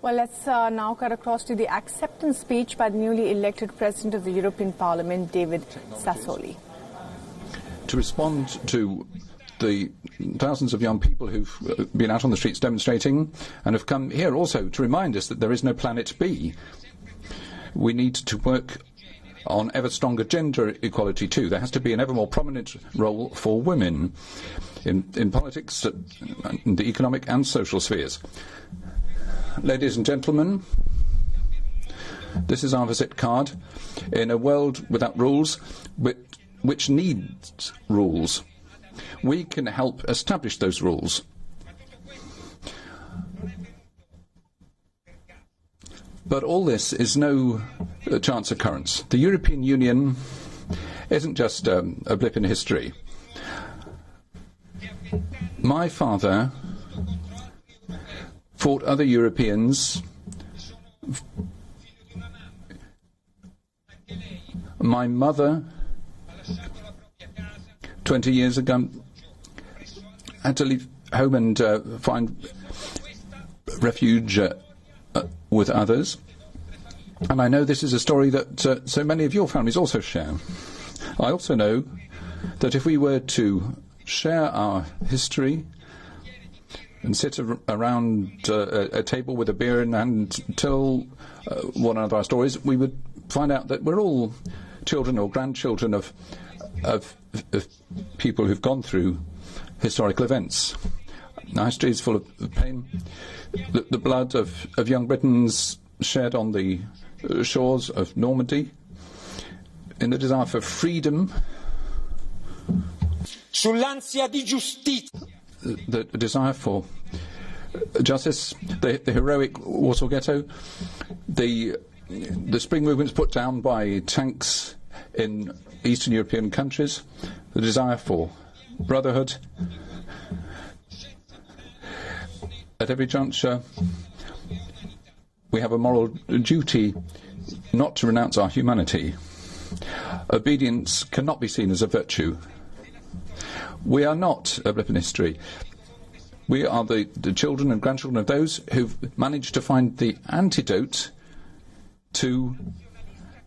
Well, let's now cut across to the acceptance speech by the newly elected President of the European Parliament, David Sassoli. To respond to the thousands of young people who've been out on the streets demonstrating and have come here also to remind us that there is no planet B. We need to work on ever stronger gender equality too. There has to be an ever more prominent role for women in politics, in the economic and social spheres. Ladies and gentlemen, this is our visit card in a world without rules, which needs rules. We can help establish those rules. But all this is no chance occurrence. The European Union isn't just a blip in history. My father fought other Europeans. My mother, 20 years ago, had to leave home and find refuge with others. And I know this is a story that so many of your families also share. I also know that if we were to share our history and sit around a table with a beer in hand and tell one another our stories, we would find out that we're all children or grandchildren of people who've gone through historical events. Our history is full of pain. The blood of young Britons shed on the shores of Normandy in the desire for freedom. Sull'ansia di giustizia. The desire for justice, the heroic Warsaw Ghetto, the spring movements put down by tanks in Eastern European countries, the desire for brotherhood. At every juncture, we have a moral duty not to renounce our humanity. Obedience cannot be seen as a virtue. We are not a blip in history. We are the children and grandchildren of those who've managed to find the antidote to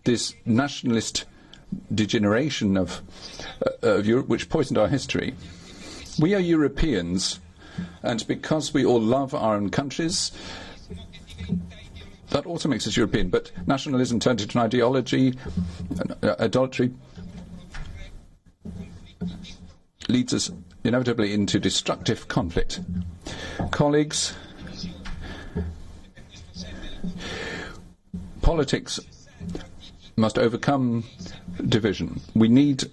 this nationalist degeneration of Europe which poisoned our history. We are Europeans, and because we all love our own countries, that also makes us European. But nationalism turned into an ideology, idolatry, leads us inevitably into destructive conflict. Colleagues, politics must overcome division. We need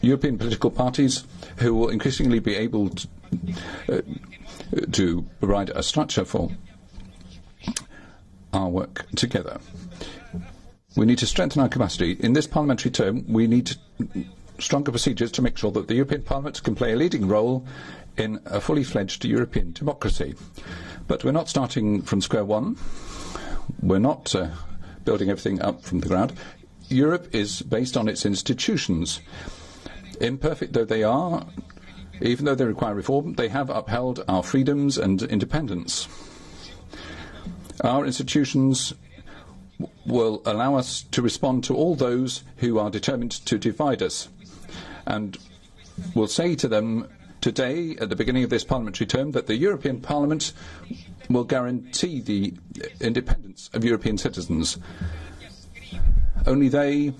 European political parties who will increasingly be able to provide a structure for our work together. We need to strengthen our capacity. In this parliamentary term, we need stronger procedures to make sure that the European Parliament can play a leading role in a fully fledged European democracy. But we're not starting from square one. We're not building everything up from the ground. Europe is based on its institutions. Imperfect though they are, even though they require reform, they have upheld our freedoms and independence. Our institutions will allow us to respond to all those who are determined to divide us. And we'll say to them today, at the beginning of this parliamentary term, that the European Parliament will guarantee the independence of European citizens. Only they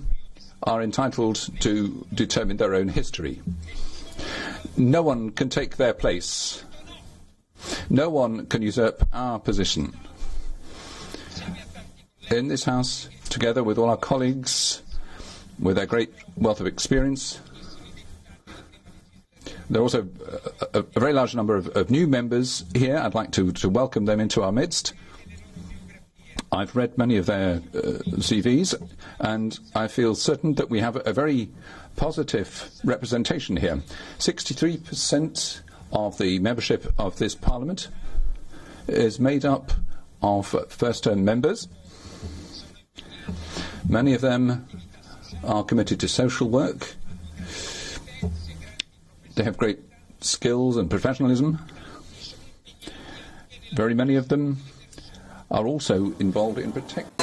are entitled to determine their own history. No one can take their place. No one can usurp our position. In this House, together with all our colleagues, with their great wealth of experience, there are also a very large number of new members here. I'd like to welcome them into our midst. I've read many of their CVs, and I feel certain that we have a very positive representation here. 63% of the membership of this Parliament is made up of first-term members. Many of them are committed to social work. They have great skills and professionalism. Very many of them are also involved in protecting